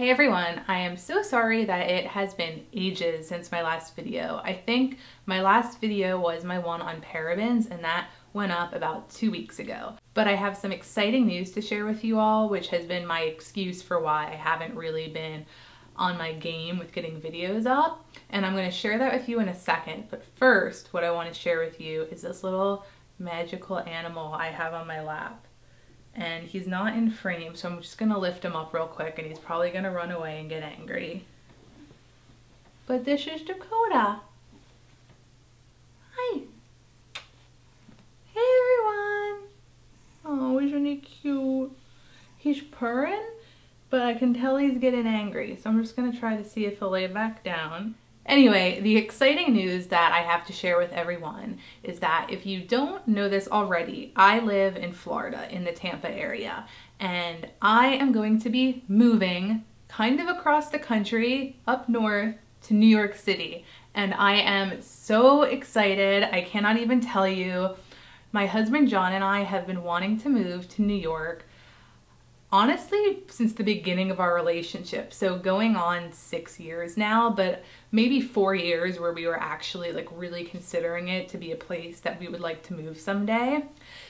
Hey everyone, I am so sorry that it has been ages since my last video. I think my last video was my one on parabens and that went up about 2 weeks ago. But I have some exciting news to share with you all, which has been my excuse for why I haven't really been on my game with getting videos up. And I'm going to share that with you in a second. But first, what I want to share with you is this little magical animal I have on my lap. And he's not in frame, so I'm just gonna lift him up real quick and he's probably gonna run away and get angry. But this is Dakota. Hi. Hey everyone. Oh, isn't he cute? He's purring, but I can tell he's getting angry. So I'm just gonna try to see if he'll lay back down. Anyway, the exciting news that I have to share with everyone is that if you don't know this already, I live in Florida in the Tampa area, and I am going to be moving kind of across the country up north to New York City. And I am so excited. I cannot even tell you. My husband John and I have been wanting to move to New York honestly since the beginning of our relationship, so going on 6 years now, but maybe 4 years where we were actually like really considering it to be a place that we would like to move someday.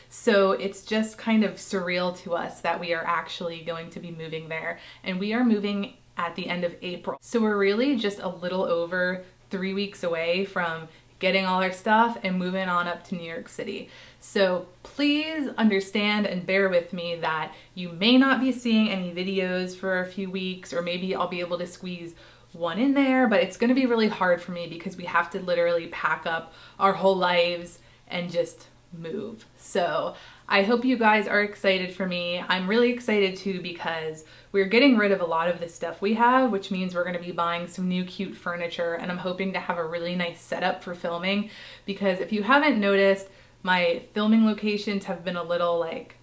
So it's just kind of surreal to us that we are actually going to be moving there, and we are moving at the end of April. So we're really just a little over 3 weeks away from getting all our stuff and moving on up to New York City. So please understand and bear with me that you may not be seeing any videos for a few weeks, or maybe I'll be able to squeeze one in there, but it's gonna be really hard for me because we have to literally pack up our whole lives and just move. So I hope you guys are excited for me. I'm really excited too because we're getting rid of a lot of the stuff we have, which means we're gonna be buying some new cute furniture, and I'm hoping to have a really nice setup for filming, because if you haven't noticed, my filming locations have been a little like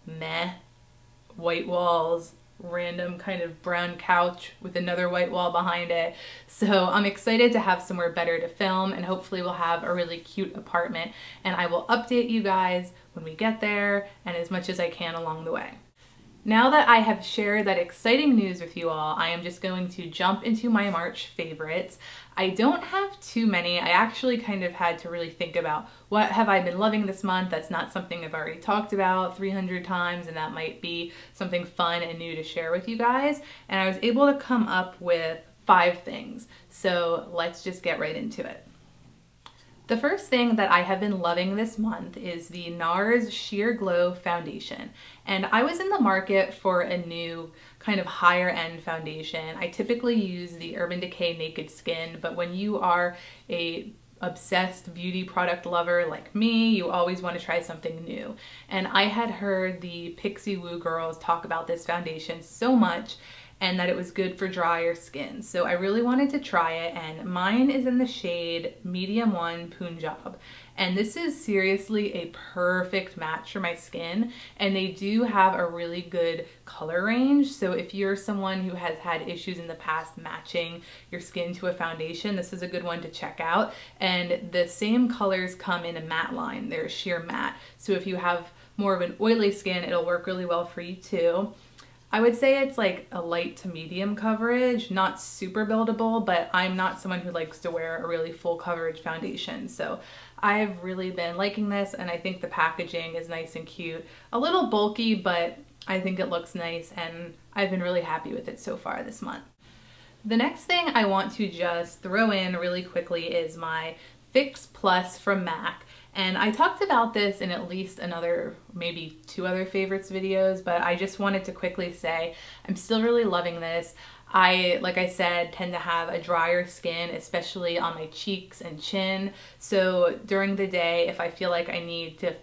meh. White walls, random kind of brown couch with another white wall behind it. So I'm excited to have somewhere better to film, and hopefully we'll have a really cute apartment, and I will update you guys when we get there and as much as I can along the way. Now that I have shared that exciting news with you all, I am just going to jump into my March favorites. I don't have too many. I actually kind of had to really think about what have I been loving this month. That's not something I've already talked about 300 times, and that might be something fun and new to share with you guys. And I was able to come up with 5 things. So let's just get right into it. The first thing that I have been loving this month is the Nars Sheer Glow Foundation. And I was in the market for a new kind of higher end foundation. I typically use the Urban Decay Naked Skin, but when you are a obsessed beauty product lover like me, you always want to try something new. And I had heard the Pixie Woo girls talk about this foundation so much, and that it was good for drier skin. So I really wanted to try it, and mine is in the shade Medium 1 Punjab. And this is seriously a perfect match for my skin, and they do have a really good color range. So if you're someone who has had issues in the past matching your skin to a foundation, this is a good one to check out. And the same colors come in a matte line. They're sheer matte. So if you have more of an oily skin, it'll work really well for you too. I would say it's like a light to medium coverage, not super buildable, but I'm not someone who likes to wear a really full coverage foundation. So I've really been liking this, and I think the packaging is nice and cute. A little bulky, but I think it looks nice, and I've been really happy with it so far this month. The next thing I want to just throw in really quickly is my Fix Plus from MAC. And I talked about this in at least another, maybe 2 other favorites videos, but I just wanted to quickly say I'm still really loving this. I, like I said, tend to have a drier skin, especially on my cheeks and chin. So during the day, if I feel like I need to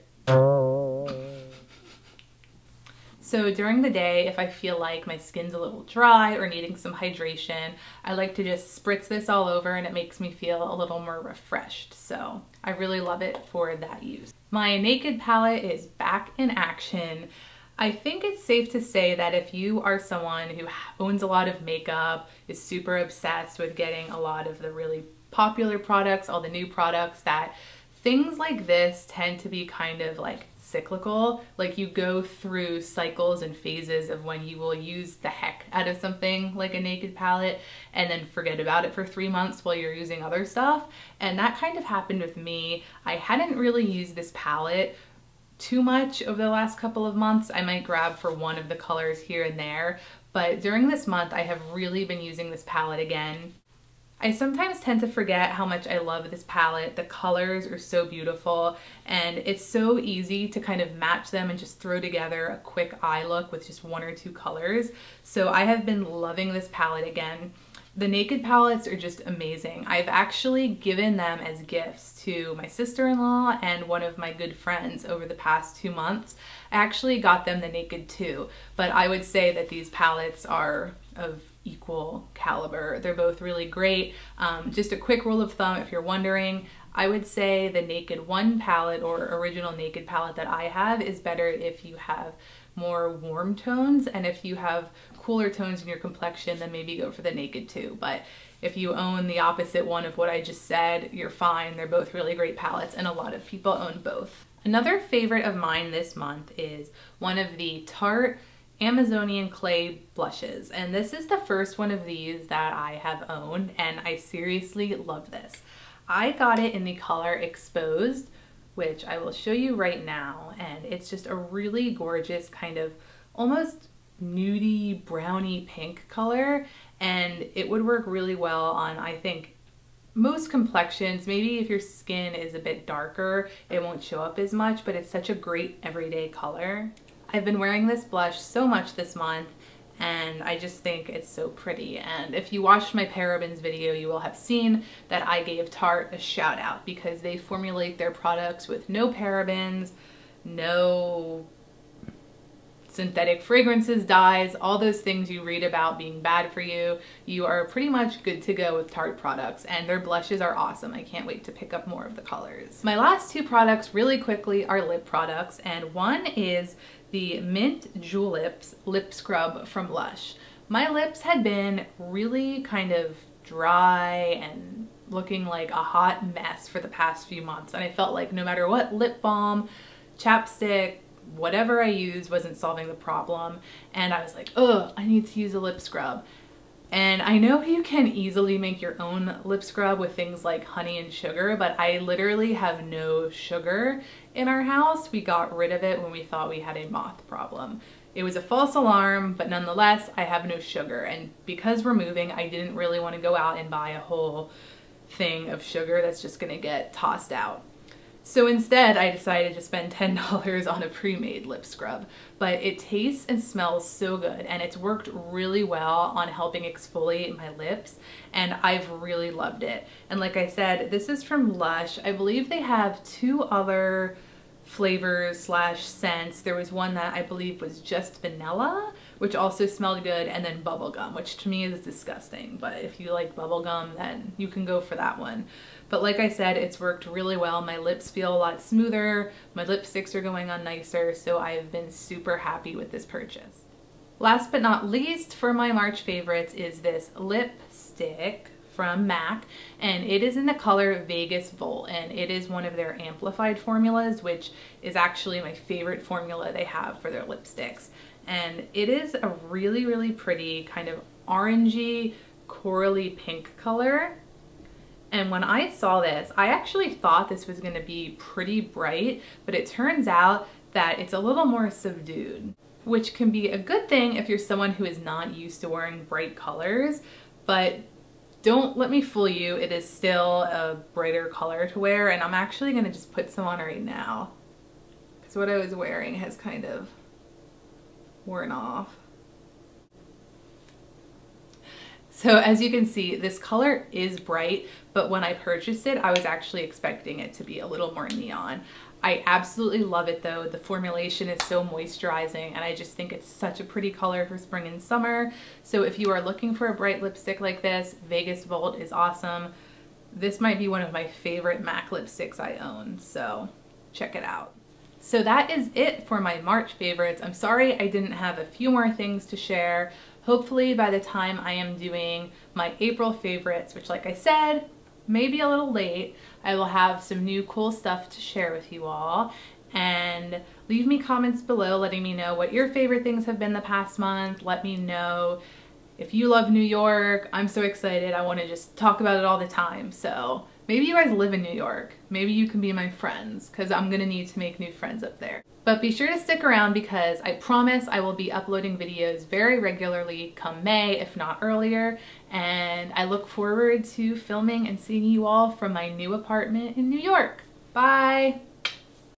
if I feel like my skin's a little dry or needing some hydration, I like to just spritz this all over, and it makes me feel a little more refreshed. So I really love it for that use. My Naked palette is back in action. I think it's safe to say that if you are someone who owns a lot of makeup, is super obsessed with getting a lot of the really popular products, all the new products that things like this tend to be kind of like cyclical. Like you go through cycles and phases of when you will use the heck out of something like a naked palette and then forget about it for 3 months while you're using other stuff. And that kind of happened with me. I hadn't really used this palette too much over the last couple of months. I might grab for one of the colors here and there, but during this month I have really been using this palette again. I sometimes tend to forget how much I love this palette. The colors are so beautiful and it's so easy to kind of match them and just throw together a quick eye look with just 1 or 2 colors. So I have been loving this palette again. The naked palettes are just amazing. I've actually given them as gifts to my sister-in-law and one of my good friends over the past 2 months. I actually got them the naked too, but I would say that these palettes are of equal caliber. They're both really great. Just a quick rule of thumb if you're wondering, I would say the Naked 1 palette or original Naked palette that I have is better if you have more warm tones, and if you have cooler tones in your complexion, then maybe go for the Naked 2. But if you own the opposite one of what I just said, you're fine. They're both really great palettes and a lot of people own both. Another favorite of mine this month is one of the Tarte Amazonian Clay blushes, and this is the first one of these that I have owned, and I seriously love this. I got it in the color Exposed, which I will show you right now, and it's just a really gorgeous kind of almost nudie brownie pink color, and it would work really well on, I think, most complexions. Maybe if your skin is a bit darker, it won't show up as much, but it's such a great everyday color. I've been wearing this blush so much this month and I just think it's so pretty. And if you watched my parabens video, you will have seen that I gave Tarte a shout out because they formulate their products with no parabens, no synthetic fragrances, dyes, all those things you read about being bad for you. You are pretty much good to go with Tarte products, and their blushes are awesome. I can't wait to pick up more of the colors. My last 2 products really quickly are lip products, and one is the Mint Julips lip scrub from Lush. My lips had been really kind of dry and looking like a hot mess for the past few months, and I felt like no matter what lip balm, chapstick, whatever I used wasn't solving the problem, and I was like, oh, I need to use a lip scrub. And I know you can easily make your own lip scrub with things like honey and sugar, but I literally have no sugar in our house. We got rid of it when we thought we had a moth problem. It was a false alarm, but nonetheless, I have no sugar. And because we're moving, I didn't really want to go out and buy a whole thing of sugar that's just gonna get tossed out. So instead, I decided to spend $10 on a pre-made lip scrub, but it tastes and smells so good, and it's worked really well on helping exfoliate my lips, and I've really loved it. And like I said, this is from Lush. I believe they have 2 other flavors slash scents. There was one that I believe was just vanilla, which also smelled good, and then bubblegum, which to me is disgusting, but if you like bubblegum, then you can go for that one. But like I said, it's worked really well. My lips feel a lot smoother, my lipsticks are going on nicer, so I've been super happy with this purchase. Last but not least, for my March favorites is this lipstick from MAC, and it is in the color Vegas Volt, and it is one of their amplified formulas, which is actually my favorite formula they have for their lipsticks. And it is a really, really pretty kind of orangey, corally pink color. And when I saw this, I actually thought this was gonna be pretty bright, but it turns out that it's a little more subdued, which can be a good thing if you're someone who is not used to wearing bright colors, but don't let me fool you, it is still a brighter color to wear, and I'm actually gonna just put some on right now, because what I was wearing has kind of worn off. So as you can see, this color is bright, but when I purchased it, I was actually expecting it to be a little more neon. I absolutely love it though. The formulation is so moisturizing, and I just think it's such a pretty color for spring and summer. So if you are looking for a bright lipstick like this, Vegas Volt is awesome. This might be one of my favorite MAC lipsticks I own, so check it out. So that is it for my March favorites. I'm sorry I didn't have a few more things to share. Hopefully by the time I am doing my April favorites, which like I said, maybe a little late. I will have some new cool stuff to share with you all. And leave me comments below letting me know what your favorite things have been the past month. Let me know if you love New York. I'm so excited. I want to just talk about it all the time. So maybe you guys live in New York. Maybe you can be my friends, because I'm going to need to make new friends up there. But be sure to stick around, because I promise I will be uploading videos very regularly come May, if not earlier. And I look forward to filming and seeing you all from my new apartment in New York. Bye!